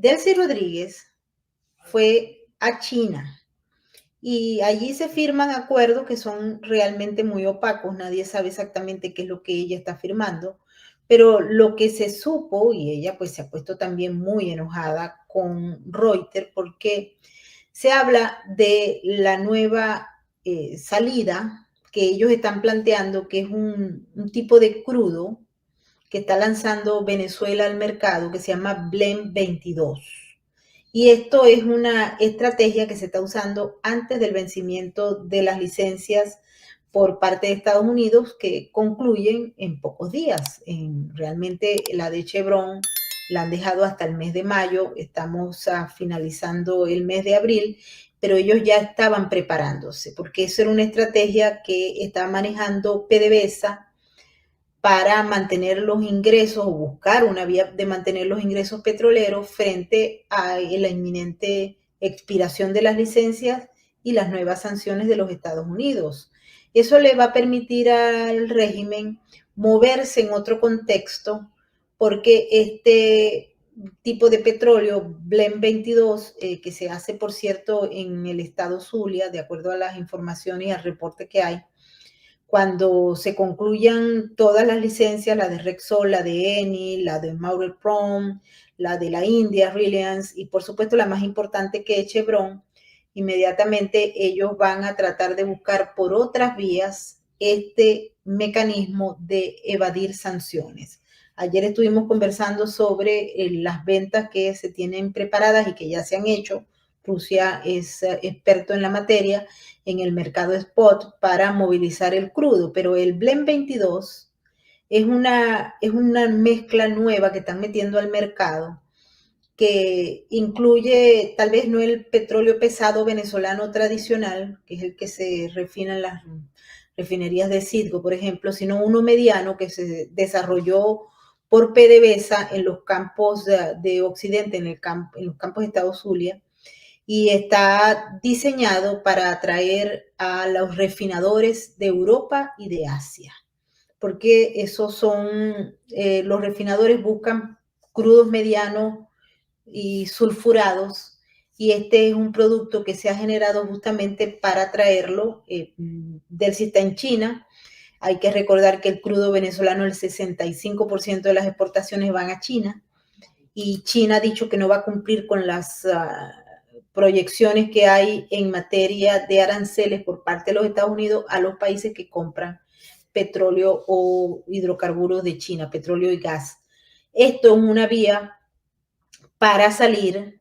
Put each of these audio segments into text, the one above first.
Delcy Rodríguez fue a China y allí se firman acuerdos que son realmente muy opacos, nadie sabe exactamente qué es lo que ella está firmando, pero lo que se supo, y ella pues se ha puesto también muy enojada con Reuters porque se habla de la nueva salida que ellos están planteando, que es un tipo de crudo que está lanzando Venezuela al mercado, que se llama Blend 22. Y esto es una estrategia que se está usando antes del vencimiento de las licencias por parte de Estados Unidos, que concluyen en pocos días. Realmente la de Chevron la han dejado hasta el mes de mayo, estamos finalizando el mes de abril, pero ellos ya estaban preparándose, porque eso era una estrategia que estaba manejando PDVSA para mantener los ingresos o buscar una vía de mantener los ingresos petroleros frente a la inminente expiración de las licencias y las nuevas sanciones de los Estados Unidos. Eso le va a permitir al régimen moverse en otro contexto porque este tipo de petróleo, Blend 22, que se hace, por cierto, en el estado Zulia, de acuerdo a las informaciones y al reporte que hay, cuando se concluyan todas las licencias, la de Rexol, la de Eni, la de Maurel Prom, la de la India, Reliance y por supuesto la más importante que es Chevron, inmediatamente ellos van a tratar de buscar por otras vías este mecanismo de evadir sanciones. Ayer estuvimos conversando sobre las ventas que se tienen preparadas y que ya se han hecho. Rusia es experto en la materia, en el mercado spot para movilizar el crudo, pero el Blend 22 es una mezcla nueva que están metiendo al mercado que incluye tal vez no el petróleo pesado venezolano tradicional, que es el que se refina en las refinerías de Citgo, por ejemplo, sino uno mediano que se desarrolló por PDVSA en los campos de Occidente, en los campos de Estado Zulia, y está diseñado para atraer a los refinadores de Europa y de Asia, porque esos son, los refinadores buscan crudos medianos y sulfurados, y este es un producto que se ha generado justamente para traerlo. Del si está en China. Hay que recordar que el crudo venezolano, el 65% de las exportaciones van a China, y China ha dicho que no va a cumplir con las proyecciones que hay en materia de aranceles por parte de los Estados Unidos a los países que compran petróleo o hidrocarburos de China, petróleo y gas. Esto es una vía para salir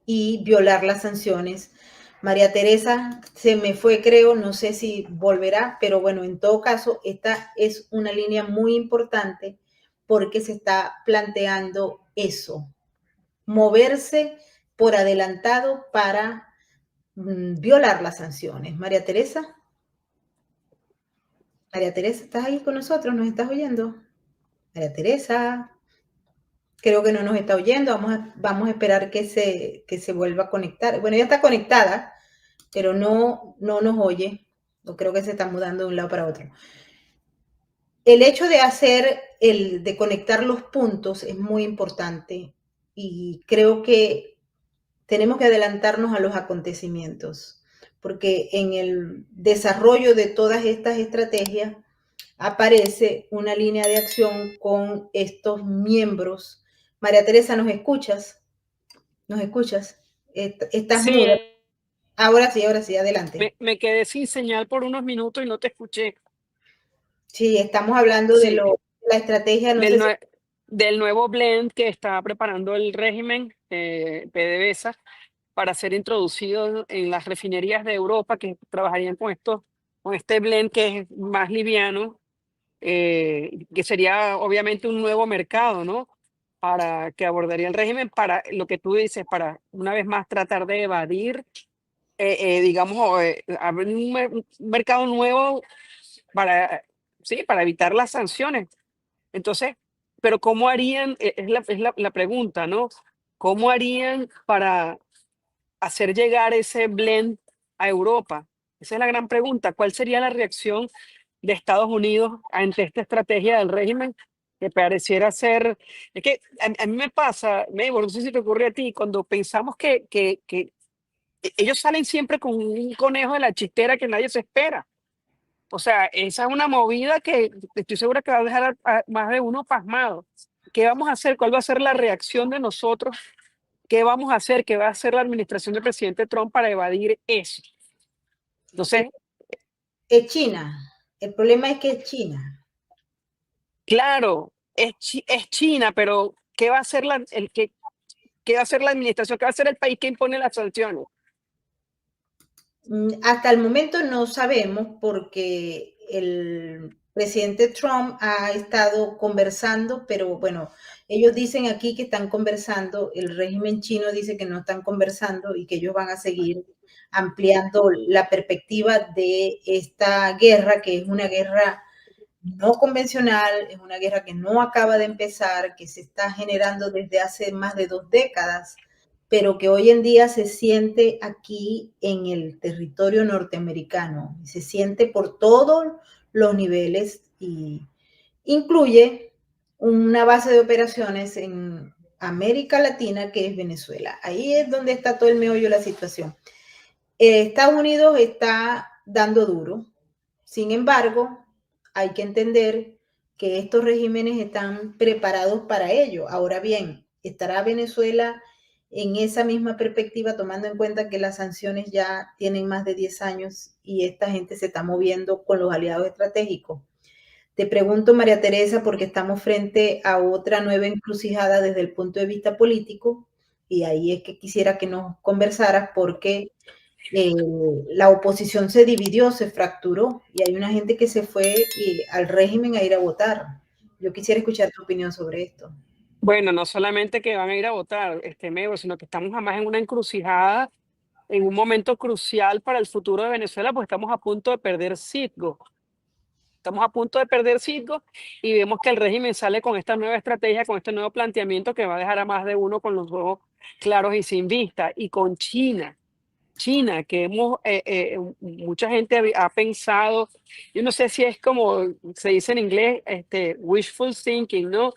y violar las sanciones. María Teresa se me fue, creo, no sé si volverá, pero bueno, en todo caso, esta es una línea muy importante porque se está planteando eso, moverse por adelantado para violar las sanciones. María Teresa, ¿estás ahí con nosotros? ¿Nos estás oyendo? María Teresa, creo que no nos está oyendo, vamos a esperar que se vuelva a conectar. Bueno, ya está conectada, pero no nos oye. No creo que se está mudando de un lado para otro. El hecho de de conectar los puntos es muy importante y creo que tenemos que adelantarnos a los acontecimientos, porque en el desarrollo de todas estas estrategias aparece una línea de acción con estos miembros. María Teresa, ¿nos escuchas? ¿Nos escuchas? Estás Sí, muda. Ahora sí, adelante. me quedé sin señal por unos minutos y no te escuché. Sí, estamos hablando de Sí, la estrategia, no del, sé si... nue- del nuevo blend que está preparando el régimen PDVSA para ser introducido en las refinerías de Europa que trabajarían con este blend que es más liviano, que sería obviamente un nuevo mercado, ¿no? Para que abordaría el régimen para lo que tú dices, para una vez más tratar de evadir, digamos, abrir un mercado nuevo para, sí, para evitar las sanciones. Entonces, pero ¿cómo harían? Es la pregunta, ¿no? ¿Cómo harían para hacer llegar ese blend a Europa? Esa es la gran pregunta. ¿Cuál sería la reacción de Estados Unidos ante esta estrategia del régimen? que pareciera ser, es que a mí me pasa, Mabel, no sé si te ocurre a ti, cuando pensamos que ellos salen siempre con un conejo de la chistera que nadie se espera. O sea, esa es una movida que estoy segura que va a dejar a más de uno pasmado. ¿Qué vamos a hacer? ¿Cuál va a ser la reacción de nosotros? ¿Qué vamos a hacer? ¿Qué va a hacer la administración del presidente Trump para evadir eso? Es, Entonces, es China. El problema es que es China. claro, es China, pero ¿qué va a hacer qué va a hacer la administración? ¿Qué va a hacer el país que impone las sanciones? Hasta el momento no sabemos porque el presidente Trump ha estado conversando, pero bueno, ellos dicen aquí que están conversando, el régimen chino dice que no están conversando y que ellos van a seguir ampliando la perspectiva de esta guerra, que es una guerra no convencional, es una guerra que no acaba de empezar, que se está generando desde hace más de 2 décadas, pero que hoy en día se siente aquí en el territorio norteamericano, se siente por todos los niveles y incluye una base de operaciones en América Latina que es Venezuela. Ahí es donde está todo el meollo de la situación. Estados Unidos está dando duro. Sin embargo, hay que entender que estos regímenes están preparados para ello. Ahora bien, ¿estará Venezuela en esa misma perspectiva, tomando en cuenta que las sanciones ya tienen más de 10 años y esta gente se está moviendo con los aliados estratégicos? Te pregunto, María Teresa, porque estamos frente a otra nueva encrucijada desde el punto de vista político, y ahí es que quisiera que nos conversaras porque eh, la oposición se dividió, se fracturó y hay una gente que se fue al régimen a ir a votar. Yo quisiera escuchar tu opinión sobre esto. Bueno, no solamente que van a ir a votar, Mego, sino que estamos además en una encrucijada, en un momento crucial para el futuro de Venezuela, pues estamos a punto de perder Citgo. Estamos a punto de perder Citgo y vemos que el régimen sale con esta nueva estrategia, con este nuevo planteamiento que va a dejar a más de uno con los ojos claros y sin vista. Y con China, que mucha gente ha pensado, yo no sé si es como se dice en inglés, wishful thinking, ¿no?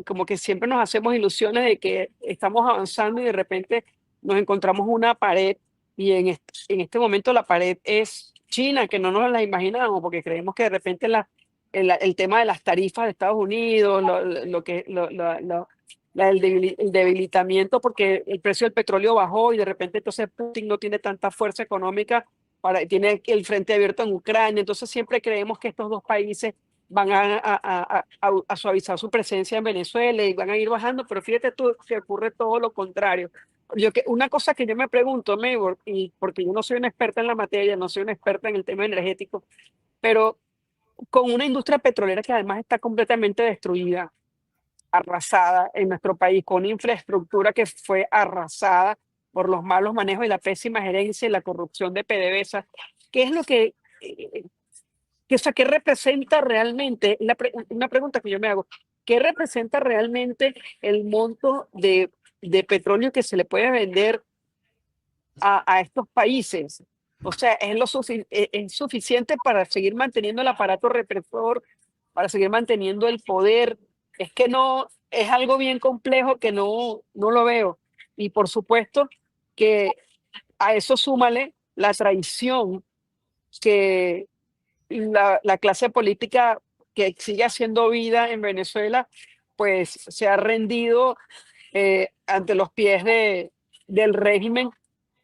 Como que siempre nos hacemos ilusiones de que estamos avanzando y de repente nos encontramos una pared y en este momento la pared es China, que no nos la imaginamos porque creemos que de repente el tema de las tarifas de Estados Unidos, lo que, el debilitamiento porque el precio del petróleo bajó y de repente entonces Putin no tiene tanta fuerza económica, tiene el frente abierto en Ucrania, entonces siempre creemos que estos dos países van a suavizar su presencia en Venezuela y van a ir bajando, pero fíjate tú que ocurre todo lo contrario. Una cosa que yo me pregunto, Maybor, y porque yo no soy una experta en la materia, no soy una experta en el tema energético, pero con una industria petrolera que además está completamente destruida, arrasada en nuestro país, con infraestructura que fue arrasada por los malos manejos y la pésima gerencia y la corrupción de PDVSA. ¿Qué es lo o sea, qué representa realmente, una pregunta que yo me hago, qué representa realmente el monto de petróleo que se le puede vender a estos países? O sea, es suficiente para seguir manteniendo el aparato represor, para seguir manteniendo el poder. Es que no, es algo bien complejo que no lo veo. Y por supuesto que a eso súmale la traición que la clase política que sigue haciendo vida en Venezuela, pues se ha rendido ante los pies del régimen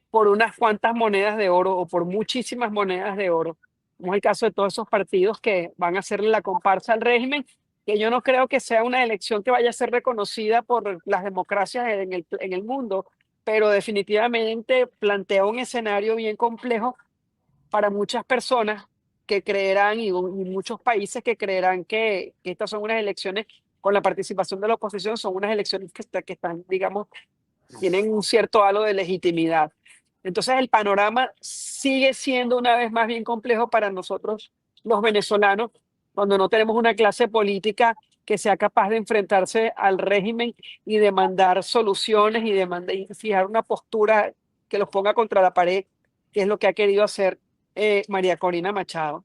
por unas cuantas monedas de oro o por muchísimas monedas de oro. Como es el caso de todos esos partidos que van a hacerle la comparsa al régimen, que yo no creo que sea una elección que vaya a ser reconocida por las democracias en el mundo, pero definitivamente plantea un escenario bien complejo para muchas personas que creerán y muchos países que creerán que estas son unas elecciones con la participación de la oposición, son unas elecciones que están, digamos, tienen un cierto halo de legitimidad. Entonces el panorama sigue siendo una vez más bien complejo para nosotros los venezolanos cuando no tenemos una clase política que sea capaz de enfrentarse al régimen y demandar soluciones y fijar una postura que los ponga contra la pared, que es lo que ha querido hacer María Corina Machado.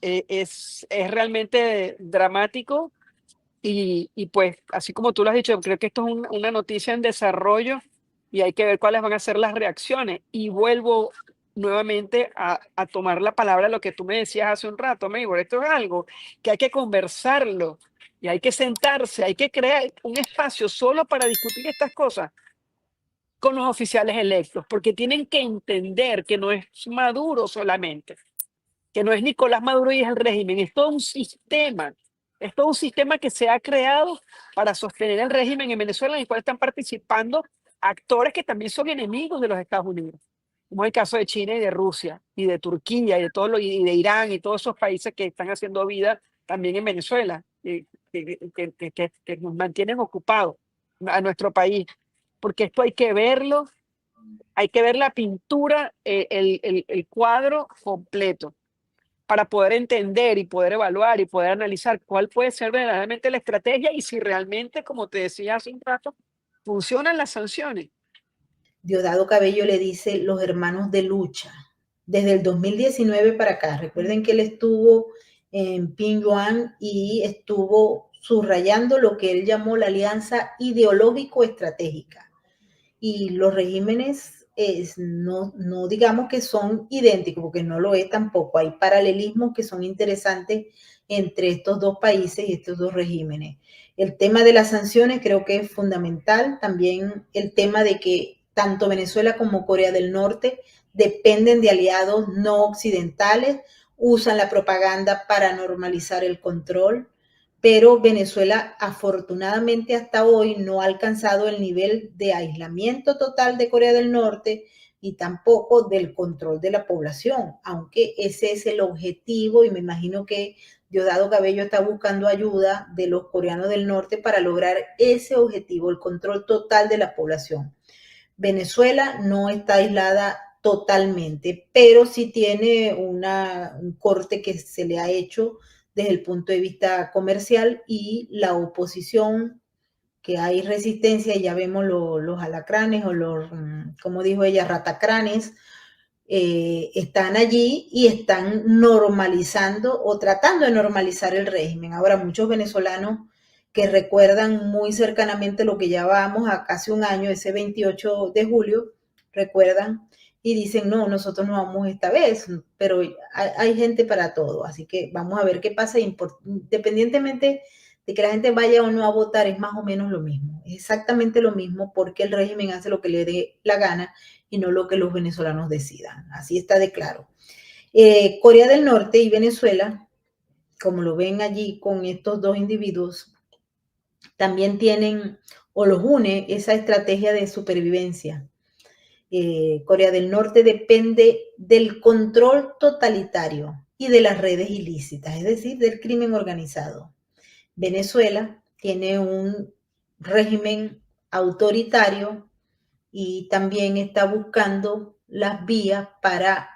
Es realmente dramático Y pues, así como tú lo has dicho, creo que esto es una noticia en desarrollo y hay que ver cuáles van a ser las reacciones. Y vuelvo nuevamente a tomar la palabra lo que tú me decías hace un rato, Maybor. Esto es algo que hay que conversarlo y hay que sentarse, hay que crear un espacio solo para discutir estas cosas con los oficiales electos, porque tienen que entender que no es Maduro solamente, que no es Nicolás Maduro y es el régimen, es todo un sistema que se ha creado para sostener el régimen en Venezuela, en el cual están participando actores que también son enemigos de los Estados Unidos, como es el caso de China y de Rusia y de Turquía y de y de Irán y todos esos países que están haciendo vida también en Venezuela, que nos mantienen ocupados a nuestro país, porque esto hay que verlo, hay que ver la pintura, el cuadro completo para poder entender y poder evaluar y poder analizar cuál puede ser verdaderamente la estrategia y si realmente, como te decía hace un rato, funcionan las sanciones. Diosdado Cabello le dice los hermanos de lucha, desde el 2019 para acá. Recuerden que él estuvo en Pyongyang y estuvo subrayando lo que él llamó la alianza ideológico-estratégica. Y los regímenes no digamos que son idénticos, porque no lo es tampoco. Hay paralelismos que son interesantes entre estos dos países y estos dos regímenes. El tema de las sanciones creo que es fundamental. También el tema de que tanto Venezuela como Corea del Norte dependen de aliados no occidentales, usan la propaganda para normalizar el control, pero Venezuela afortunadamente hasta hoy no ha alcanzado el nivel de aislamiento total de Corea del Norte y tampoco del control de la población, aunque ese es el objetivo y me imagino que Diosdado Cabello está buscando ayuda de los coreanos del norte para lograr ese objetivo, el control total de la población. Venezuela no está aislada totalmente, pero sí tiene un corte que se le ha hecho desde el punto de vista comercial y la oposición, que hay resistencia, ya vemos los alacranes o los, como dijo ella, ratacranes, están allí y están normalizando o tratando de normalizar el régimen. Ahora, muchos venezolanos que recuerdan muy cercanamente lo que ya vamos a casi un año, ese 28 de julio, recuerdan y dicen, no, nosotros no vamos esta vez, pero hay gente para todo, así que vamos a ver qué pasa, independientemente de que la gente vaya o no a votar, es más o menos lo mismo, es exactamente lo mismo porque el régimen hace lo que le dé la gana y no lo que los venezolanos decidan. Así está de claro. Corea del Norte y Venezuela, como lo ven allí con estos dos individuos, también tienen o los une esa estrategia de supervivencia. Corea del Norte depende del control totalitario y de las redes ilícitas, es decir, del crimen organizado. Venezuela tiene un régimen autoritario y también está buscando las vías para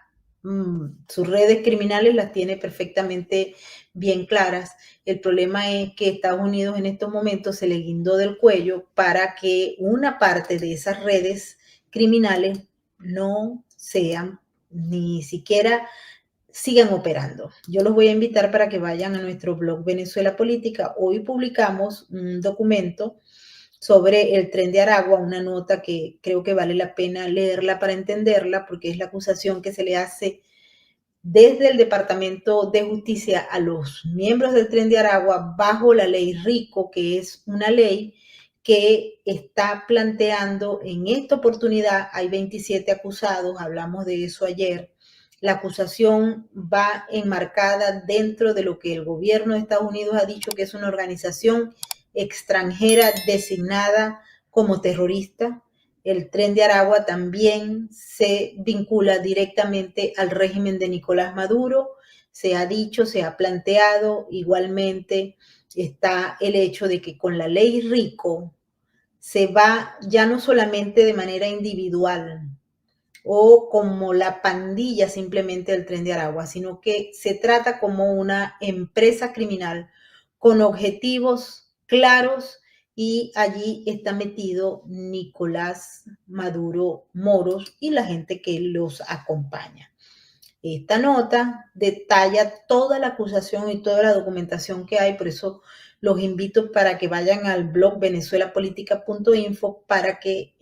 sus redes criminales las tiene perfectamente bien claras. El problema es que Estados Unidos en estos momentos se le guindó del cuello para que una parte de esas redes criminales no sean ni siquiera sigan operando. Yo los voy a invitar para que vayan a nuestro blog Venezuela Política. Hoy publicamos un documento sobre el tren de Aragua, una nota que creo que vale la pena leerla para entenderla, porque es la acusación que se le hace desde el Departamento de Justicia a los miembros del tren de Aragua bajo la ley RICO, que es una ley que está planteando en esta oportunidad, hay 27 acusados, hablamos de eso ayer, la acusación va enmarcada dentro de lo que el gobierno de Estados Unidos ha dicho que es una organización extranjera designada como terrorista. El tren de Aragua también se vincula directamente al régimen de Nicolás Maduro. Se ha dicho, se ha planteado, igualmente está el hecho de que con la ley RICO se va ya no solamente de manera individual o como la pandilla simplemente del tren de Aragua, sino que se trata como una empresa criminal con objetivos claros y allí está metido Nicolás Maduro Moros y la gente que los acompaña. Esta nota detalla toda la acusación y toda la documentación que hay, por eso los invito para que vayan al blog venezuelapolitica.info para que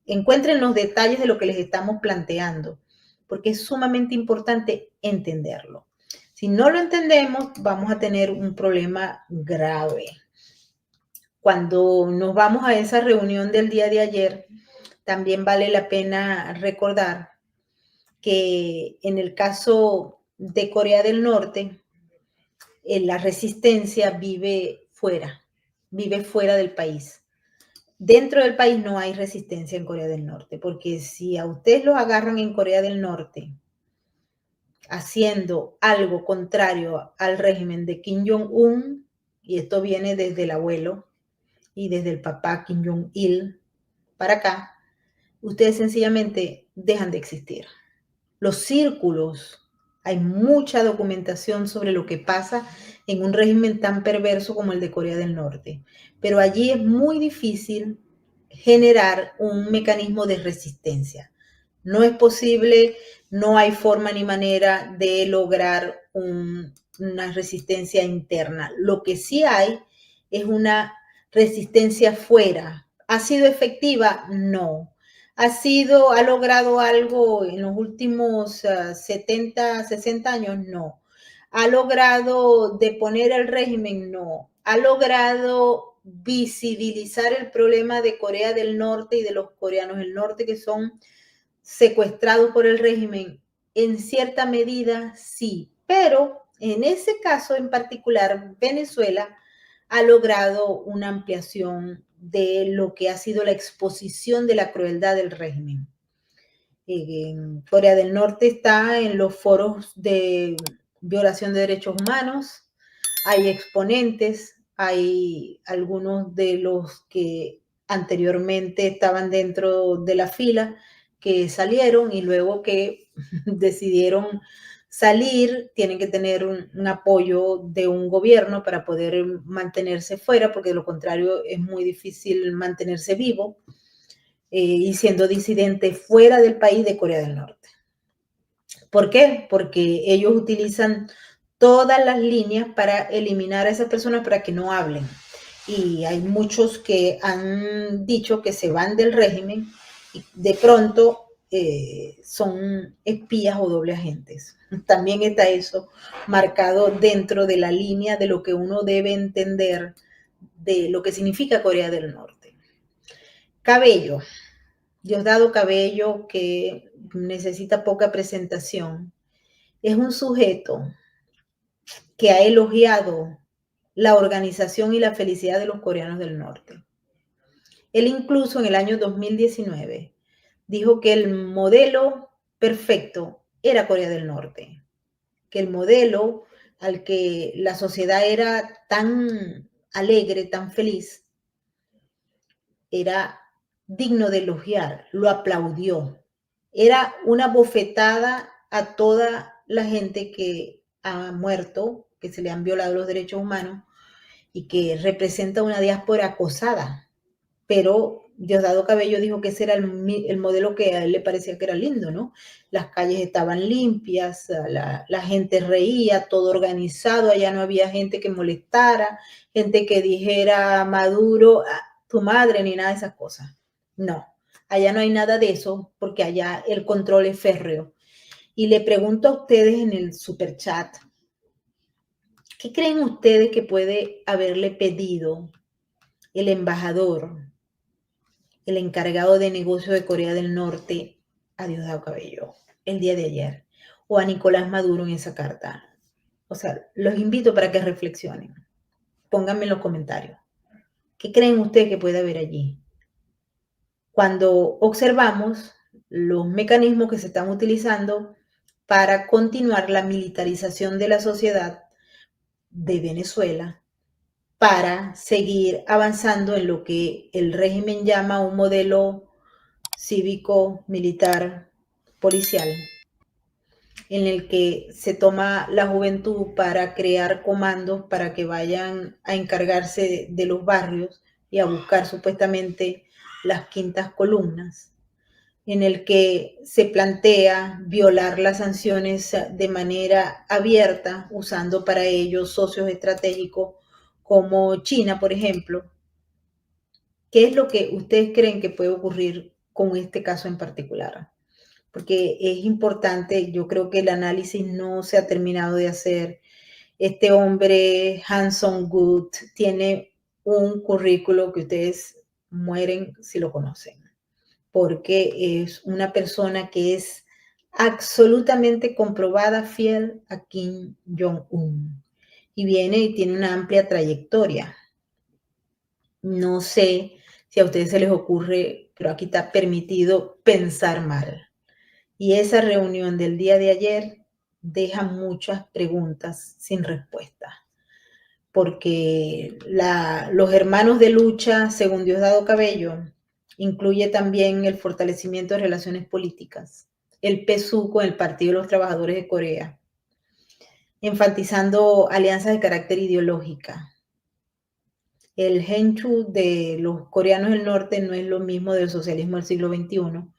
encuentren los detalles de lo que les estamos planteando, porque es sumamente importante entenderlo. Si no lo entendemos, vamos a tener un problema grave. Cuando nos vamos a esa reunión del día de ayer, también vale la pena recordar que en el caso de Corea del Norte, la resistencia vive fuera del país. Dentro del país no hay resistencia en Corea del Norte, porque si a ustedes los agarran en Corea del Norte haciendo algo contrario al régimen de Kim Jong-un, y esto viene desde el abuelo y desde el papá Kim Jong-il para acá, ustedes sencillamente dejan de existir. Los círculos, hay mucha documentación sobre lo que pasa en un régimen tan perverso como el de Corea del Norte, pero allí es muy difícil generar un mecanismo de resistencia. No es posible, no hay forma ni manera de lograr una resistencia interna. Lo que sí hay es una resistencia fuera. ¿Ha sido efectiva? No. ¿Ha logrado algo en los últimos 70, 60 años? No. ¿Ha logrado deponer el régimen? No. ¿Ha logrado visibilizar el problema de Corea del Norte y de los coreanos del norte que son secuestrados por el régimen? En cierta medida, sí. Pero en ese caso en particular, Venezuela ha logrado una ampliación de lo que ha sido la exposición de la crueldad del régimen. En Corea del Norte está en los foros de violación de derechos humanos, hay exponentes, hay algunos de los que anteriormente estaban dentro de la fila que salieron y luego que decidieron salir, tienen que tener un apoyo de un gobierno para poder mantenerse fuera, porque de lo contrario es muy difícil mantenerse vivo y siendo disidente fuera del país de Corea del Norte. ¿Por qué? Porque ellos utilizan todas las líneas para eliminar a esas personas para que no hablen. Y hay muchos que han dicho que se van del régimen y de pronto son espías o doble agentes. También está eso marcado dentro de la línea de lo que uno debe entender de lo que significa Corea del Norte. Cabello. Diosdado Cabello, que necesita poca presentación, es un sujeto que ha elogiado la organización y la felicidad de los coreanos del norte. Él incluso en el año 2019 dijo que el modelo perfecto era Corea del Norte, que el modelo al que la sociedad era tan alegre, tan feliz, era digno de elogiar, lo aplaudió. Era una bofetada a toda la gente que ha muerto, que se le han violado los derechos humanos y que representa una diáspora acosada. Pero Diosdado Cabello dijo que ese era el modelo que a él le parecía que era lindo, ¿no? Las calles estaban limpias, la gente reía, todo organizado, allá no había gente que molestara, gente que dijera Maduro, tu madre, ni nada de esas cosas. No, allá no hay nada de eso porque allá el control es férreo. Y le pregunto a ustedes en el superchat, ¿qué creen ustedes que puede haberle pedido el embajador, el encargado de negocio de Corea del Norte a Diosdado Cabello el día de ayer? O a Nicolás Maduro en esa carta. O sea, los invito para que reflexionen. Pónganme en los comentarios. ¿Qué creen ustedes que puede haber allí? Cuando observamos los mecanismos que se están utilizando para continuar la militarización de la sociedad de Venezuela, para seguir avanzando en lo que el régimen llama un modelo cívico, militar, policial, en el que se toma la juventud para crear comandos para que vayan a encargarse de los barrios y a buscar supuestamente las quintas columnas, en el que se plantea violar las sanciones de manera abierta, usando para ello socios estratégicos como China, por ejemplo, ¿qué es lo que ustedes creen que puede ocurrir con este caso en particular? Porque es importante, yo creo que el análisis no se ha terminado de hacer. Este hombre, Hanson Good, tiene un currículo que ustedes mueren si lo conocen, porque es una persona que es absolutamente comprobada fiel a Kim Jong-un y viene y tiene una amplia trayectoria. No sé si a ustedes se les ocurre, pero aquí está permitido pensar mal. Y esa reunión del día de ayer deja muchas preguntas sin respuesta, porque los hermanos de lucha, según Diosdado Cabello, incluye también el fortalecimiento de relaciones políticas, el PSUV con el Partido de los Trabajadores de Corea, enfatizando alianzas de carácter ideológica. El Henchu de los coreanos del norte no es lo mismo del socialismo del siglo XXI,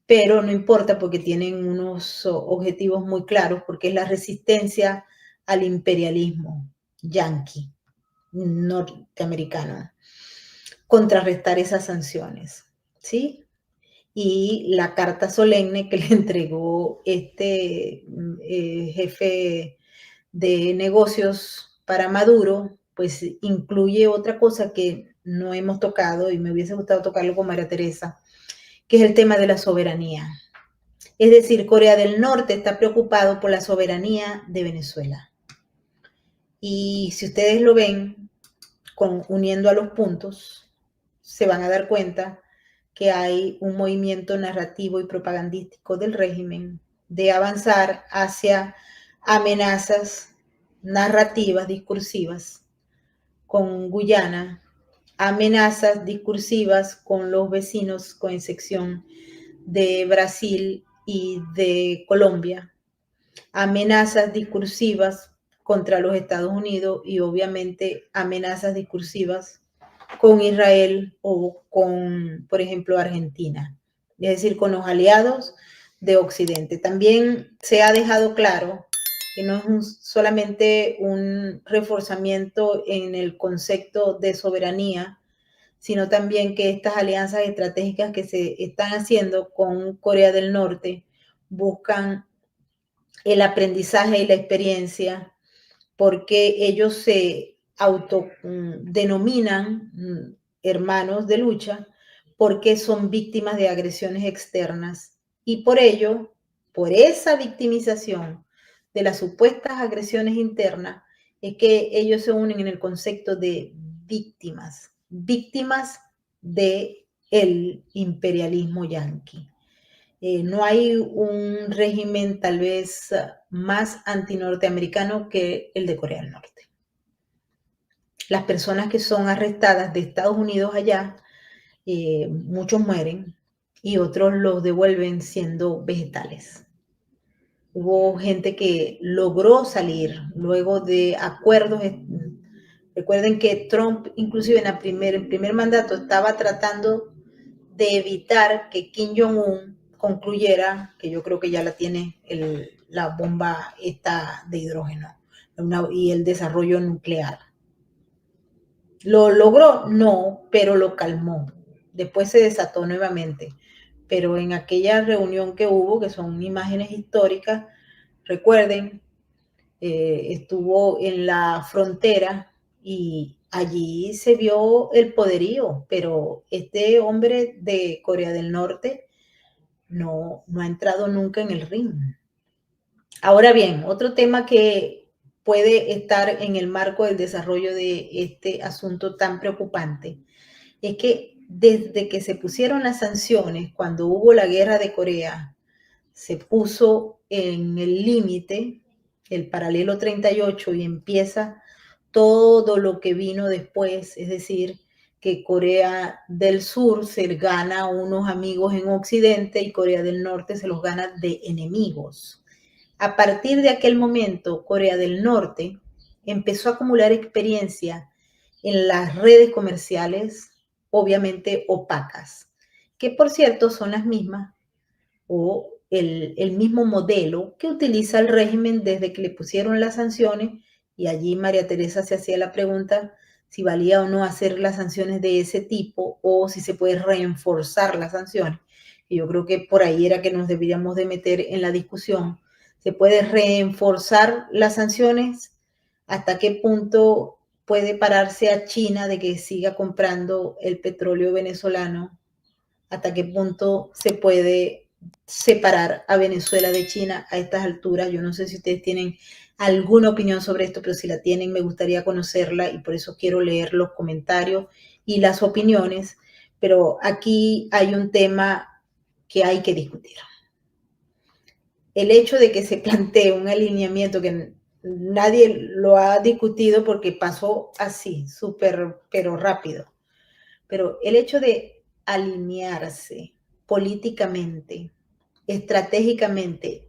pero no importa porque tienen unos objetivos muy claros, porque es la resistencia al imperialismo yanqui, norteamericano, contrarrestar esas sanciones, ¿sí? Y la carta solemne que le entregó este jefe de negocios para Maduro, pues incluye otra cosa que no hemos tocado y me hubiese gustado tocarlo con María Teresa, que es el tema de la soberanía. Es decir, Corea del Norte está preocupado por la soberanía de Venezuela. Y si ustedes lo ven, uniendo a los puntos, se van a dar cuenta que hay un movimiento narrativo y propagandístico del régimen de avanzar hacia amenazas narrativas, discursivas con Guyana, amenazas discursivas con los vecinos, con excepción de Brasil y de Colombia, amenazas discursivas contra los Estados Unidos y obviamente amenazas discursivas con Israel o con, por ejemplo, Argentina, es decir, con los aliados de Occidente. También se ha dejado claro que no es solamente un reforzamiento en el concepto de soberanía, sino también que estas alianzas estratégicas que se están haciendo con Corea del Norte buscan el aprendizaje y la experiencia, porque ellos se autodenominan hermanos de lucha, porque son víctimas de agresiones externas. Y por ello, por esa victimización de las supuestas agresiones internas, es que ellos se unen en el concepto de víctimas, víctimas del imperialismo yanqui. No hay un régimen tal vez más antinorteamericano que el de Corea del Norte. Las personas que son arrestadas de Estados Unidos allá, muchos mueren y otros los devuelven siendo vegetales. Hubo gente que logró salir luego de acuerdos. Recuerden que Trump, inclusive en el primer mandato, estaba tratando de evitar que Kim Jong-un concluyera, que yo creo que ya la tiene, la bomba esta de hidrógeno y el desarrollo nuclear. ¿Lo logró? No, pero lo calmó. Después se desató nuevamente. Pero en aquella reunión que hubo, que son imágenes históricas, recuerden, estuvo en la frontera y allí se vio el poderío, pero este hombre de Corea del Norte no ha entrado nunca en el ring. Ahora bien, otro tema que puede estar en el marco del desarrollo de este asunto tan preocupante es que desde que se pusieron las sanciones, cuando hubo la guerra de Corea, se puso en el límite, el paralelo 38, y empieza todo lo que vino después, es decir, que Corea del Sur se gana unos amigos en Occidente y Corea del Norte se los gana de enemigos. A partir de aquel momento, Corea del Norte empezó a acumular experiencia en las redes comerciales, obviamente opacas, que por cierto son las mismas o el mismo modelo que utiliza el régimen desde que le pusieron las sanciones, y allí María Teresa se hacía la pregunta si valía o no hacer las sanciones de ese tipo o si se puede reforzar las sanciones. Y yo creo que por ahí era que nos deberíamos de meter en la discusión. ¿Se puede reforzar las sanciones? ¿Hasta qué punto puede pararse a China de que siga comprando el petróleo venezolano? ¿Hasta qué punto se puede separar a Venezuela de China a estas alturas? Yo no sé si ustedes tienen alguna opinión sobre esto, pero si la tienen me gustaría conocerla y por eso quiero leer los comentarios y las opiniones. Pero aquí hay un tema que hay que discutir. El hecho de que se plantee un alineamiento que nadie lo ha discutido porque pasó así, súper, pero rápido. Pero el hecho de alinearse políticamente, estratégicamente,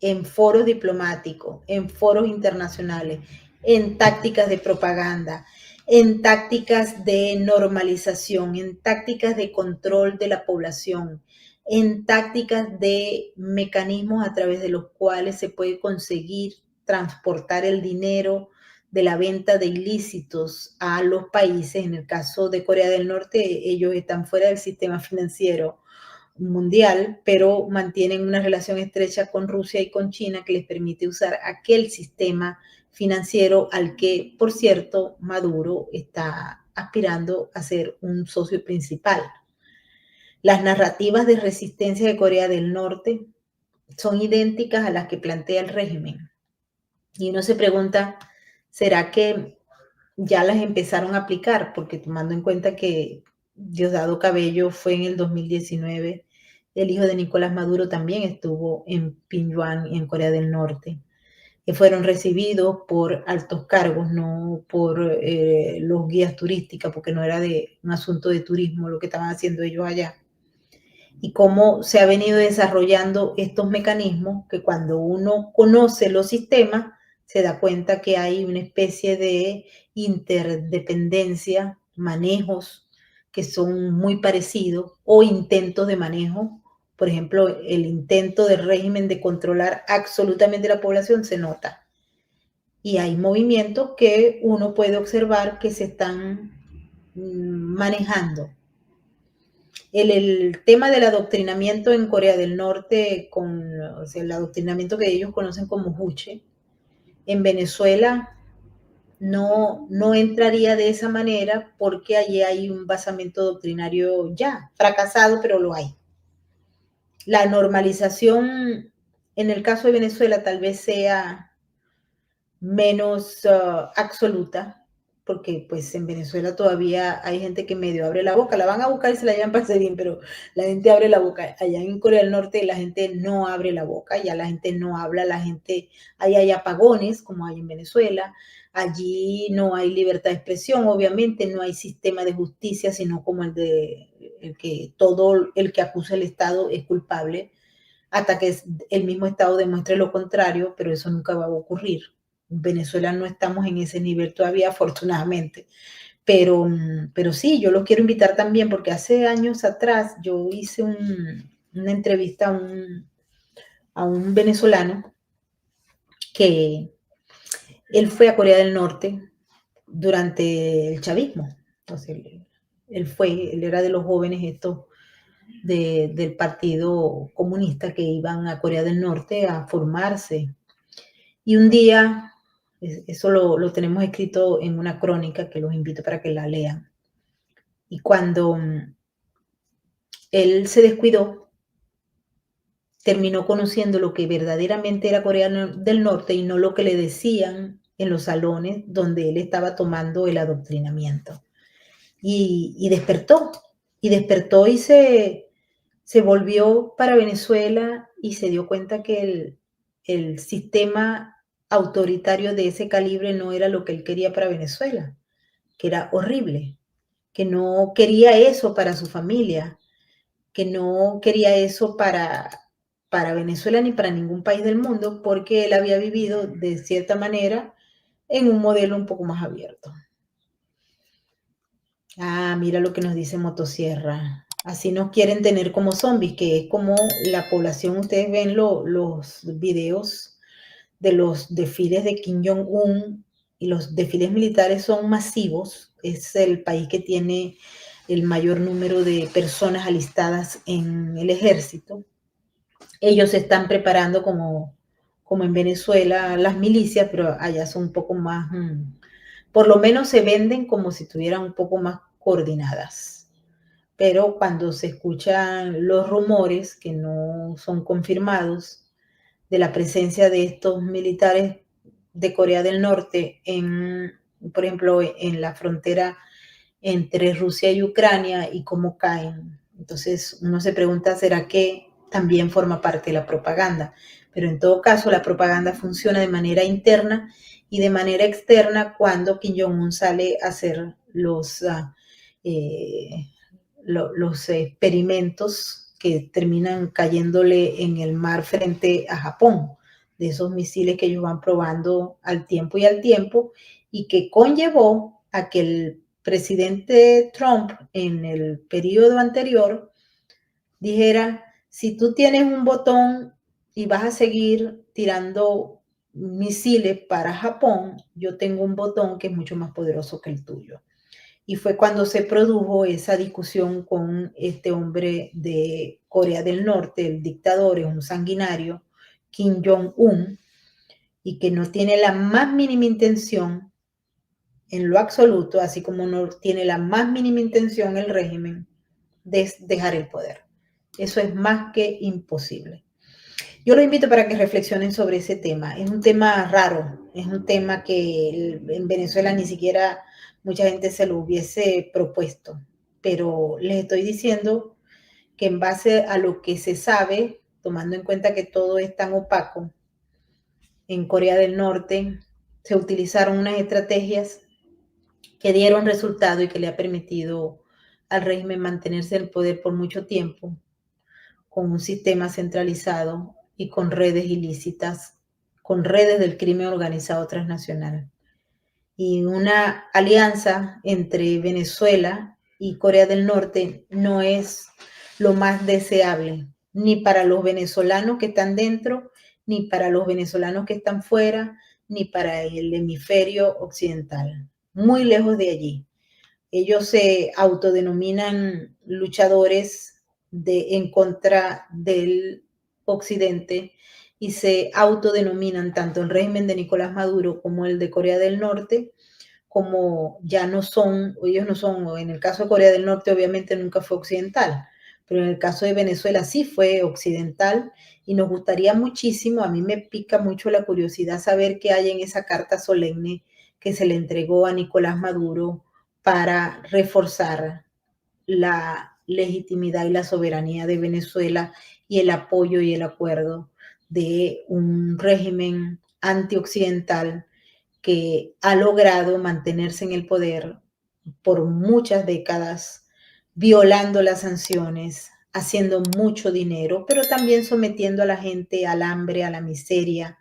en foros diplomáticos, en foros internacionales, en tácticas de propaganda, en tácticas de normalización, en tácticas de control de la población, en tácticas de mecanismos a través de los cuales se puede conseguir transportar el dinero de la venta de ilícitos a los países. En el caso de Corea del Norte, ellos están fuera del sistema financiero mundial, pero mantienen una relación estrecha con Rusia y con China que les permite usar aquel sistema financiero al que, por cierto, Maduro está aspirando a ser un socio principal. Las narrativas de resistencia de Corea del Norte son idénticas a las que plantea el régimen. Y uno se pregunta, ¿será que ya las empezaron a aplicar? Porque tomando en cuenta que Diosdado Cabello fue en el 2019, el hijo de Nicolás Maduro también estuvo en Pyongyang, en Corea del Norte, que fueron recibidos por altos cargos, no por los guías turísticos, porque no era de un asunto de turismo lo que estaban haciendo ellos allá. Y cómo se ha venido desarrollando estos mecanismos que cuando uno conoce los sistemas se da cuenta que hay una especie de interdependencia, manejos que son muy parecidos o intentos de manejo. Por ejemplo, el intento del régimen de controlar absolutamente la población se nota. Y hay movimientos que uno puede observar que se están manejando. El tema del adoctrinamiento en Corea del Norte, o sea, el adoctrinamiento que ellos conocen como Juche, en Venezuela no entraría de esa manera porque allí hay un basamento doctrinario ya fracasado, pero lo hay. La normalización en el caso de Venezuela tal vez sea menos absoluta, porque pues en Venezuela todavía hay gente que medio abre la boca, la van a buscar y se la llevan para bien, pero la gente abre la boca. Allá en Corea del Norte la gente no abre la boca, ya la gente no habla, la gente, ahí hay apagones como hay en Venezuela, allí no hay libertad de expresión, obviamente no hay sistema de justicia, sino como el que todo el que acusa al Estado es culpable, hasta que el mismo Estado demuestre lo contrario, pero eso nunca va a ocurrir. En Venezuela no estamos en ese nivel todavía, afortunadamente. Pero sí, yo los quiero invitar también, porque hace años atrás yo hice una entrevista a un venezolano que él fue a Corea del Norte durante el chavismo. Entonces, él era de los jóvenes estos del Partido Comunista que iban a Corea del Norte a formarse. Y un día, eso lo tenemos escrito en una crónica que los invito para que la lean. Y cuando él se descuidó, terminó conociendo lo que verdaderamente era Corea del Norte y no lo que le decían en los salones donde él estaba tomando el adoctrinamiento. Y despertó, y se volvió para Venezuela y se dio cuenta que el sistema autoritario de ese calibre no era lo que él quería para Venezuela, que era horrible, que no quería eso para su familia, que no quería eso para Venezuela ni para ningún país del mundo, porque él había vivido de cierta manera en un modelo un poco más abierto. Ah, mira lo que nos dice Motosierra. Así nos quieren tener como zombies, que es como la población, ustedes ven los videos de los desfiles de Kim Jong-un y los desfiles militares son masivos. es el país que tiene el mayor número de personas alistadas en el ejército. Ellos se están preparando como en Venezuela las milicias, pero allá son un poco más, por lo menos se venden como si estuvieran un poco más coordinadas. Pero cuando se escuchan los rumores que no son confirmados de la presencia de estos militares de Corea del Norte por ejemplo, en la frontera entre Rusia y Ucrania y cómo caen. Entonces uno se pregunta, ¿será que también forma parte de la propaganda? Pero en todo caso, la propaganda funciona de manera interna y de manera externa cuando Kim Jong-un sale a hacer eh, los experimentos que terminan cayéndole en el mar frente a Japón, de esos misiles que ellos van probando al tiempo y que conllevó a que el presidente Trump en el periodo anterior dijera, si tú tienes un botón y vas a seguir tirando misiles para Japón, yo tengo un botón que es mucho más poderoso que el tuyo. Y fue cuando se produjo esa discusión con este hombre de Corea del Norte, el dictador, es un sanguinario, Kim Jong-un, y que no tiene la más mínima intención en lo absoluto, así como no tiene la más mínima intención el régimen de dejar el poder. Eso es más que imposible. Yo los invito para que reflexionen sobre ese tema. Es un tema raro, es un tema que en Venezuela ni siquiera mucha gente se lo hubiese propuesto, pero les estoy diciendo que en base a lo que se sabe, tomando en cuenta que todo es tan opaco, en Corea del Norte se utilizaron unas estrategias que dieron resultado y que le ha permitido al régimen mantenerse en el poder por mucho tiempo, con un sistema centralizado y con redes ilícitas, con redes del crimen organizado transnacional. Y una alianza entre Venezuela y Corea del Norte no es lo más deseable, ni para los venezolanos que están dentro, ni para los venezolanos que están fuera, ni para el hemisferio occidental. Muy lejos de allí. Ellos se autodenominan luchadores en contra del occidente y se autodenominan tanto el régimen de Nicolás Maduro como el de Corea del Norte, como ya no son, ellos no son, en el caso de Corea del Norte obviamente nunca fue occidental, pero en el caso de Venezuela sí fue occidental y nos gustaría muchísimo, a mí me pica mucho la curiosidad saber qué hay en esa carta solemne que se le entregó a Nicolás Maduro para reforzar la legitimidad y la soberanía de Venezuela y el apoyo y el acuerdo de un régimen antioccidental que ha logrado mantenerse en el poder por muchas décadas, violando las sanciones, haciendo mucho dinero, pero también sometiendo a la gente al hambre, a la miseria,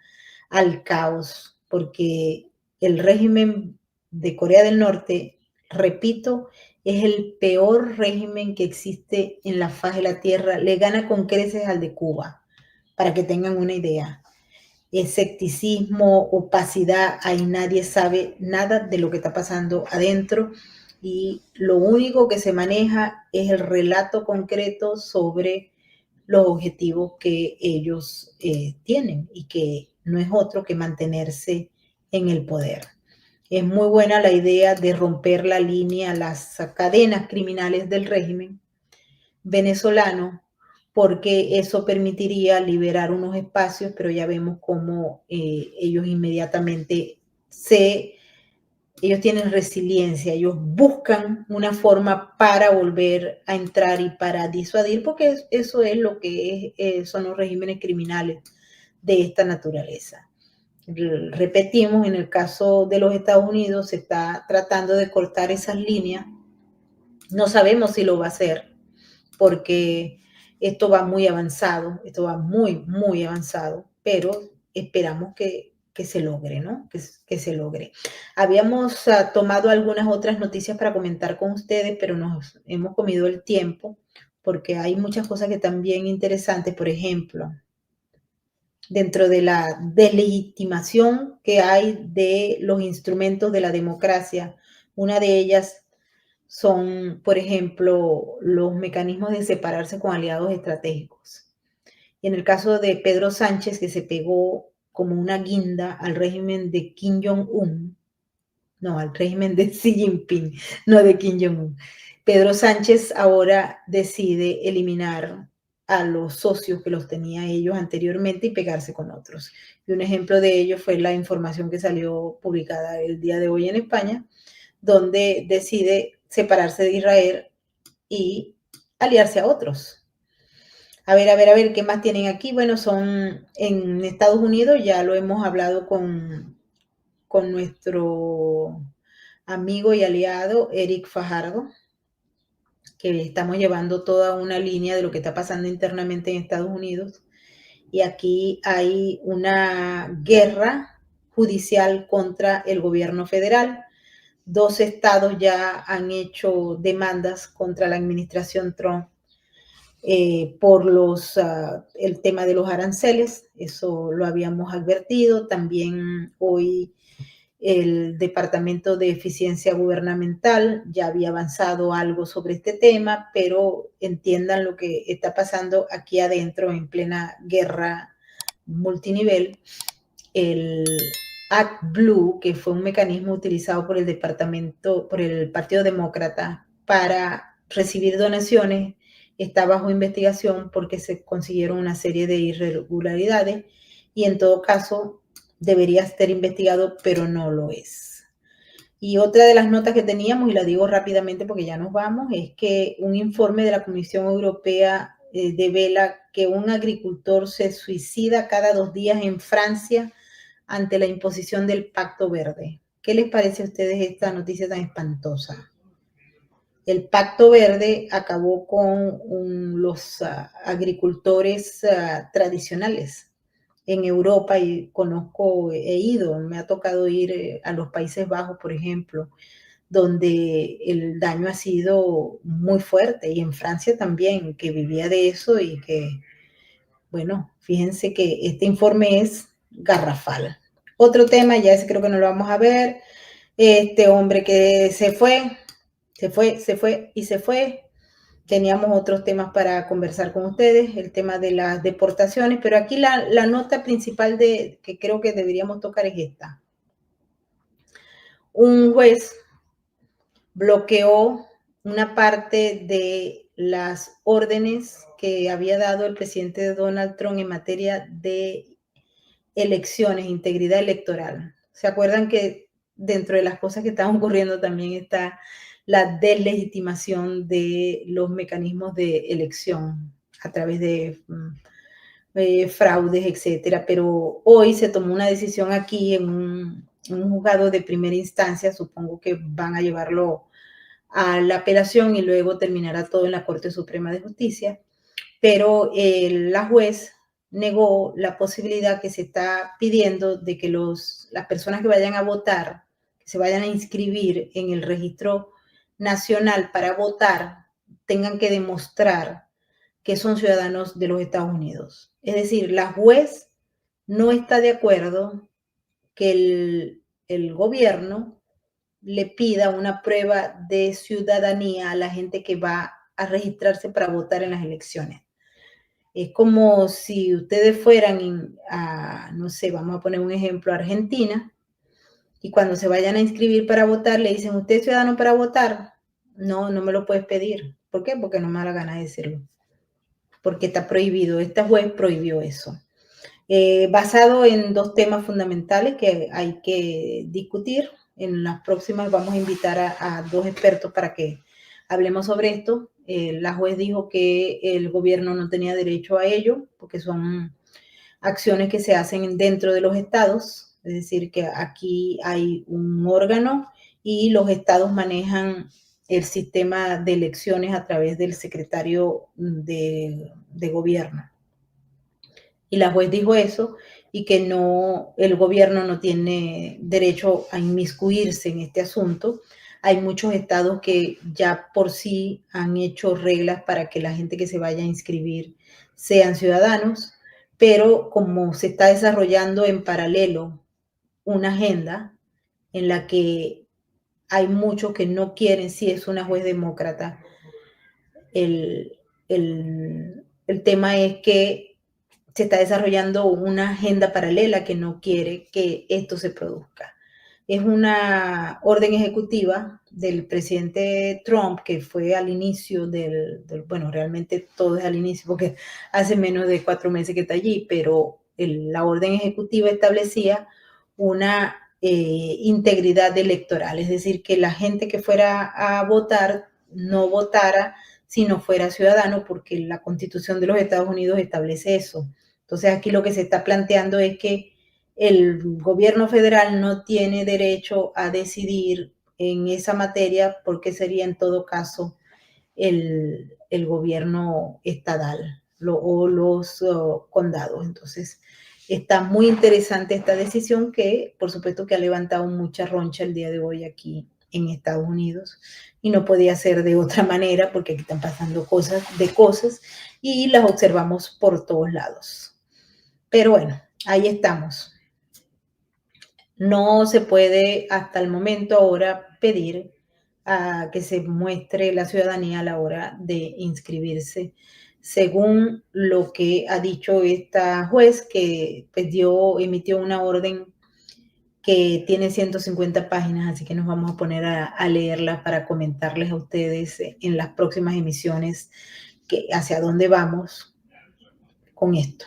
al caos, porque el régimen de Corea del Norte, repito, es el peor régimen que existe en la faz de la tierra. Le gana con creces al de Cuba, para que tengan una idea. Escepticismo, opacidad, ahí nadie sabe nada de lo que está pasando adentro y lo único que se maneja es el relato concreto sobre los objetivos que ellos tienen y que no es otro que mantenerse en el poder. Es muy buena la idea de romper la línea, las cadenas criminales del régimen venezolano, porque eso permitiría liberar unos espacios, pero ya vemos cómo ellos inmediatamente ellos tienen resiliencia, ellos buscan una forma para volver a entrar y para disuadir, porque eso es lo que son los regímenes criminales de esta naturaleza. Repetimos, en el caso de los Estados Unidos se está tratando de cortar esas líneas. No sabemos si lo va a hacer, porque esto va muy avanzado, esto va muy, muy avanzado, pero esperamos que se logre, ¿no? Que se logre. Habíamos tomado algunas otras noticias para comentar con ustedes, pero nos hemos comido el tiempo porque hay muchas cosas que están bien interesantes. Por ejemplo, dentro de la deslegitimación que hay de los instrumentos de la democracia, Una de ellas son, por ejemplo, los mecanismos de separarse con aliados estratégicos. Y en el caso de Pedro Sánchez, que se pegó como una guinda al régimen de Kim Jong-un, no, al régimen de Xi Jinping, no de Kim Jong-un. Pedro Sánchez ahora decide eliminar a los socios que los tenía ellos anteriormente y pegarse con otros. Y un ejemplo de ello fue la información que salió publicada el día de hoy en España, donde decide separarse de Israel y aliarse a otros. A ver, ¿qué más tienen aquí? Bueno, son en Estados Unidos, ya lo hemos hablado con nuestro amigo y aliado Eric Fajardo, que estamos llevando toda una línea de lo que está pasando internamente en Estados Unidos. Y aquí hay una guerra judicial contra el gobierno federal. 2 estados ya han hecho demandas contra la administración Trump por el tema de los aranceles. Eso lo habíamos advertido. También hoy el Departamento de Eficiencia Gubernamental ya había avanzado algo sobre este tema, pero entiendan lo que está pasando aquí adentro en plena guerra multinivel. El ActBlue, que fue un mecanismo utilizado por el Partido Demócrata para recibir donaciones, está bajo investigación porque se consiguieron una serie de irregularidades y en todo caso debería ser investigado, pero no lo es. Y otra de las notas que teníamos, y la digo rápidamente porque ya nos vamos, es que un informe de la Comisión Europea devela que un agricultor se suicida cada 2 días en Francia ante la imposición del Pacto Verde. ¿Qué les parece a ustedes esta noticia tan espantosa? El Pacto Verde acabó con los agricultores tradicionales en Europa, y conozco, he ido, me ha tocado ir a los Países Bajos, por ejemplo, donde el daño ha sido muy fuerte, y en Francia también, que vivía de eso y que, bueno, fíjense que este informe es garrafal. Otro tema, ya ese creo que no lo vamos a ver, este hombre que se fue y se fue. Teníamos otros temas para conversar con ustedes, el tema de las deportaciones, pero aquí la nota principal que creo que deberíamos tocar es esta. Un juez bloqueó una parte de las órdenes que había dado el presidente Donald Trump en materia de elecciones, integridad electoral. ¿Se acuerdan que dentro de las cosas que están ocurriendo también está la deslegitimación de los mecanismos de elección a través de fraudes, etcétera? Pero hoy se tomó una decisión aquí en un juzgado de primera instancia, supongo que van a llevarlo a la apelación y luego terminará todo en la Corte Suprema de Justicia, pero la juez negó la posibilidad que se está pidiendo de que las personas que vayan a votar, que se vayan a inscribir en el registro nacional para votar, tengan que demostrar que son ciudadanos de los Estados Unidos. Es decir, la juez no está de acuerdo que el gobierno le pida una prueba de ciudadanía a la gente que va a registrarse para votar en las elecciones. Es como si ustedes fueran a, no sé, vamos a poner un ejemplo, a Argentina, y cuando se vayan a inscribir para votar, le dicen, ¿usted es ciudadano para votar? No, no me lo puedes pedir. ¿Por qué? Porque no me da la gana de decirlo. Porque está prohibido. Esta juez prohibió eso. Basado en 2 temas fundamentales que hay que discutir. En las próximas vamos a invitar a 2 expertos para que hablemos sobre esto. La juez dijo que el gobierno no tenía derecho a ello, porque son acciones que se hacen dentro de los estados, es decir, que aquí hay un órgano y los estados manejan el sistema de elecciones a través del secretario de gobierno. Y la juez dijo eso, y que no, el gobierno no tiene derecho a inmiscuirse en este asunto. Hay muchos estados que ya por sí han hecho reglas para que la gente que se vaya a inscribir sean ciudadanos, pero como se está desarrollando en paralelo una agenda en la que hay muchos que no quieren, si es una juez demócrata. El, el tema es que se está desarrollando una agenda paralela que no quiere que esto se produzca. Es una orden ejecutiva del presidente Trump que fue al inicio bueno, realmente todo es al inicio porque hace menos de 4 meses que está allí, pero la orden ejecutiva establecía una integridad electoral, es decir, que la gente que fuera a votar no votara si no fuera ciudadano, porque la Constitución de los Estados Unidos establece eso. Entonces aquí lo que se está planteando es que el gobierno federal no tiene derecho a decidir en esa materia porque sería en todo caso el gobierno estatal o los condados. Entonces está muy interesante esta decisión que por supuesto que ha levantado mucha roncha el día de hoy aquí en Estados Unidos y no podía ser de otra manera porque aquí están pasando cosas y las observamos por todos lados. Pero bueno, ahí estamos. No se puede hasta el momento ahora pedir a que se muestre la ciudadanía a la hora de inscribirse, según lo que ha dicho esta juez que pues emitió una orden que tiene 150 páginas, así que nos vamos a poner a leerla para comentarles a ustedes en las próximas emisiones hacia dónde vamos con esto,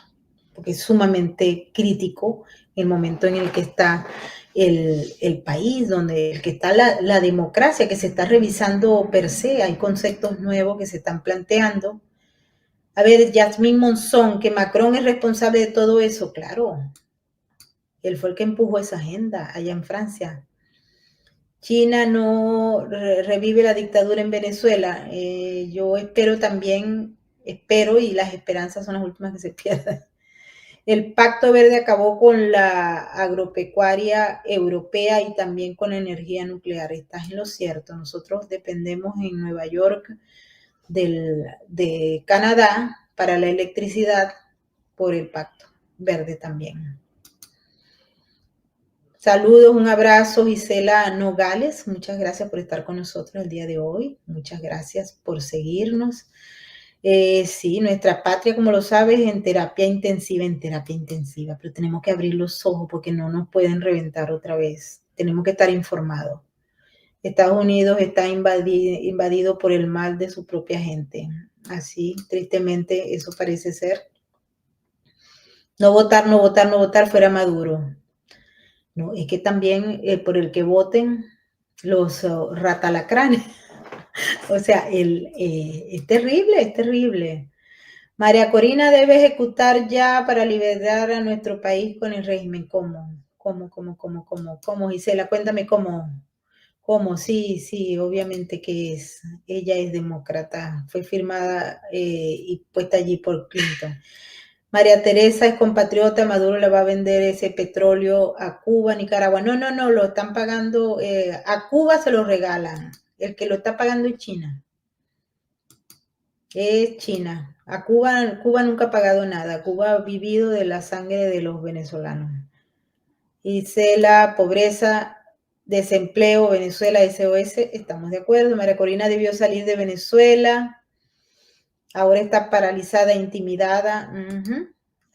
porque es sumamente crítico el momento en el que está el país, donde el que está la democracia, que se está revisando per se, hay conceptos nuevos que se están planteando. A ver, Yasmín Monzón, que Macron es responsable de todo eso, claro, él fue el que empujó esa agenda allá en Francia. China no revive la dictadura en Venezuela. Yo espero y las esperanzas son las últimas que se pierden. El Pacto Verde acabó con la agropecuaria europea y también con la energía nuclear. Estás en lo cierto. Nosotros dependemos en Nueva York de Canadá para la electricidad por el Pacto Verde también. Saludos, un abrazo, Gisela Nogales. Muchas gracias por estar con nosotros el día de hoy. Muchas gracias por seguirnos. Sí, nuestra patria, como lo sabes, en terapia intensiva, pero tenemos que abrir los ojos porque no nos pueden reventar otra vez. Tenemos que estar informados. Estados Unidos está invadido por el mal de su propia gente. Así, tristemente, eso parece ser. No votar, no votar, no votar fuera Maduro. No, es que también por el que voten los ratalacranes. O sea, es terrible, es terrible. María Corina debe ejecutar ya para liberar a nuestro país con el régimen. ¿Cómo? Gisela, cuéntame cómo. ¿Cómo? Sí, obviamente que es. Ella es demócrata. Fue firmada y puesta allí por Clinton. María Teresa es compatriota, Maduro le va a vender ese petróleo a Cuba, Nicaragua. No, lo están pagando, a Cuba se lo regalan. El que lo está pagando es China. Es China. A Cuba nunca ha pagado nada. Cuba ha vivido de la sangre de los venezolanos. Isela, pobreza, desempleo, Venezuela, SOS, estamos de acuerdo. María Corina debió salir de Venezuela. Ahora está paralizada e intimidada.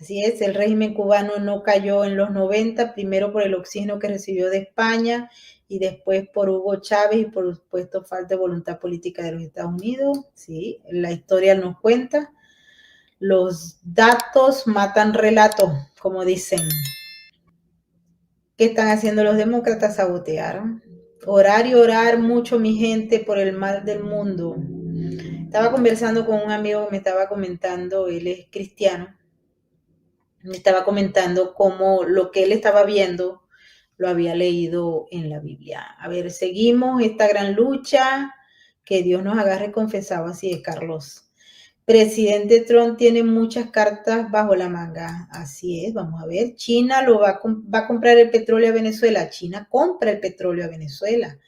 Así es, el régimen cubano no cayó en los 90, primero por el oxígeno que recibió de España y después por Hugo Chávez y por supuesto falta de voluntad política de los Estados Unidos. Sí, la historia nos cuenta. Los datos matan relatos, como dicen. ¿Qué están haciendo los demócratas? Sabotear. Orar y orar mucho, mi gente, por el mal del mundo. Estaba conversando con un amigo que me estaba comentando, él es cristiano, me estaba comentando cómo lo que él estaba viendo lo había leído en la Biblia. A ver, seguimos esta gran lucha, que Dios nos agarre confesado, así es, Carlos. Presidente Trump tiene muchas cartas bajo la manga, así es, vamos a ver. China va a comprar el petróleo a Venezuela, China compra el petróleo a Venezuela.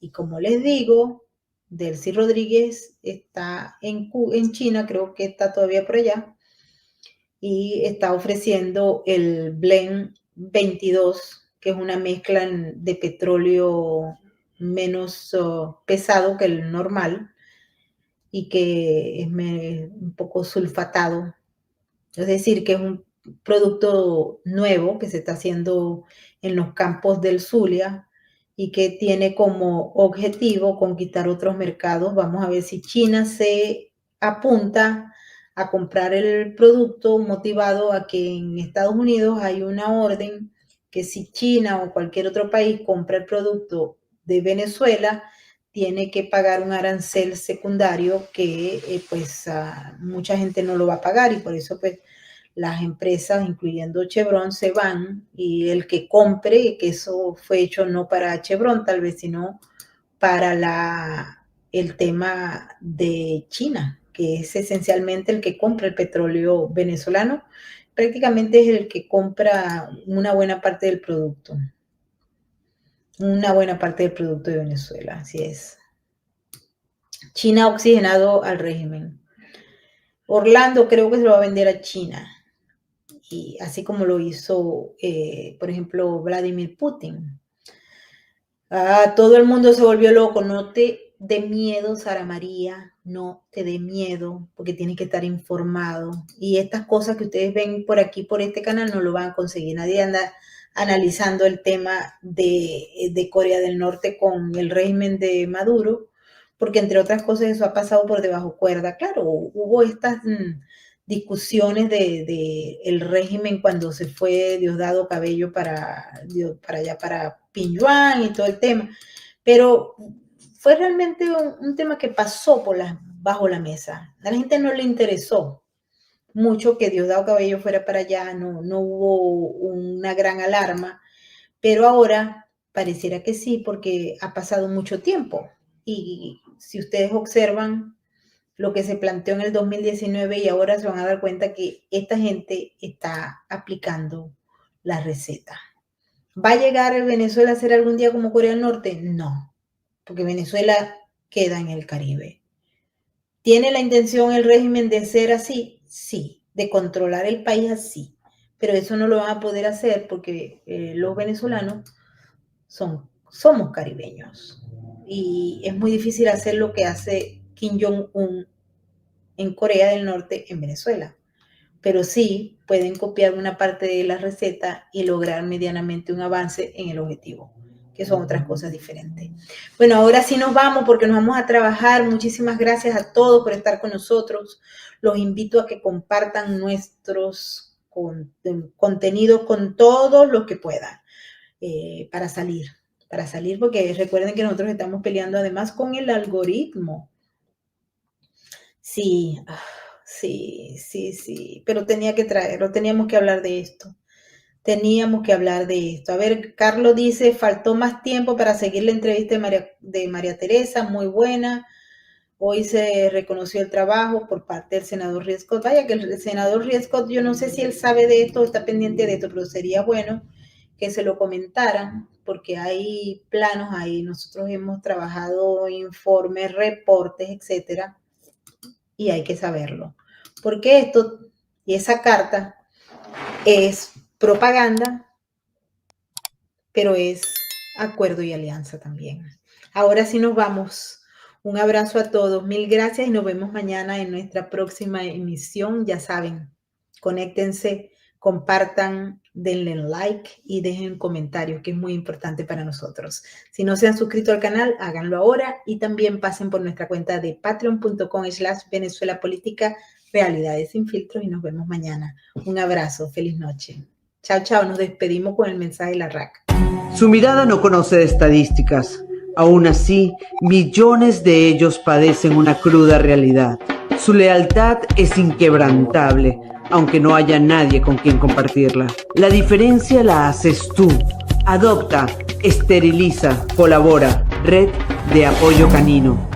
Y como les digo, Delcy Rodríguez está en China, creo que está todavía por allá, y está ofreciendo el Blend 22, que es una mezcla de petróleo menos pesado que el normal y que es un poco sulfatado. Es decir, que es un producto nuevo que se está haciendo en los campos del Zulia y que tiene como objetivo conquistar otros mercados. Vamos a ver si China se apunta a comprar el producto, motivado a que en Estados Unidos hay una orden que si China o cualquier otro país compra el producto de Venezuela, tiene que pagar un arancel secundario que pues mucha gente no lo va a pagar, y por eso pues las empresas, incluyendo Chevron, se van, y el que compre, que eso fue hecho no para Chevron tal vez, sino para el tema de China, que es esencialmente el que compra el petróleo venezolano, prácticamente es el que compra una buena parte del producto. Una buena parte del producto de Venezuela, así es. China ha oxigenado al régimen. Orlando creo que se lo va a vender a China, y así como lo hizo, por ejemplo, Vladimir Putin. Todo el mundo se volvió loco. No te dé miedo, Sara María, no te dé miedo, porque tienes que estar informado. Y estas cosas que ustedes ven por aquí, por este canal, no lo van a conseguir. Nadie anda analizando el tema de Corea del Norte con el régimen de Maduro, porque entre otras cosas eso ha pasado por debajo cuerda. Claro, hubo estas discusiones de el régimen cuando se fue Diosdado Cabello para allá, para Pinyuan, y todo el tema, pero fue realmente un tema que pasó bajo la mesa. A la gente no le interesó mucho que Diosdado Cabello fuera para allá, no hubo una gran alarma, pero ahora pareciera que sí, porque ha pasado mucho tiempo, y si ustedes observan lo que se planteó en el 2019, y ahora se van a dar cuenta que esta gente está aplicando la receta. ¿Va a llegar Venezuela a ser algún día como Corea del Norte? No, porque Venezuela queda en el Caribe. ¿Tiene la intención el régimen de ser así? Sí, de controlar el país así, pero eso no lo van a poder hacer porque los venezolanos somos caribeños, y es muy difícil hacer lo que hace Kim Jong-un en Corea del Norte, en Venezuela, pero sí pueden copiar una parte de la receta y lograr medianamente un avance en el objetivo, que son otras cosas diferentes. Bueno, ahora sí nos vamos porque nos vamos a trabajar. Muchísimas gracias a todos por estar con nosotros. Los invito a que compartan nuestros contenidos con todos los que puedan, para salir, porque recuerden que nosotros estamos peleando además con el algoritmo. Sí, pero teníamos que hablar de esto. A ver, Carlos dice, faltó más tiempo para seguir la entrevista de María Teresa, muy buena. Hoy se reconoció el trabajo por parte del senador Riescott. Vaya que el senador Riescott, yo no sé si él sabe de esto, está pendiente de esto, pero sería bueno que se lo comentaran, porque hay planos ahí. Nosotros hemos trabajado informes, reportes, etcétera, y hay que saberlo, porque esto y esa carta es propaganda, pero es acuerdo y alianza también. Ahora sí nos vamos. Un abrazo a todos, mil gracias, y nos vemos mañana en nuestra próxima emisión. Ya saben, conéctense, compartan, denle like y dejen comentarios, que es muy importante para nosotros. Si no se han suscrito al canal, háganlo ahora, y también pasen por nuestra cuenta de patreon.com/Venezuela Política, Realidades sin Filtros, y nos vemos mañana. Un abrazo, feliz noche. Chao, chao, nos despedimos con el mensaje de la RAC. Su mirada no conoce de estadísticas. Aún así, millones de ellos padecen una cruda realidad. Su lealtad es inquebrantable, aunque no haya nadie con quien compartirla. La diferencia la haces tú. Adopta, esteriliza, colabora. Red de Apoyo Canino.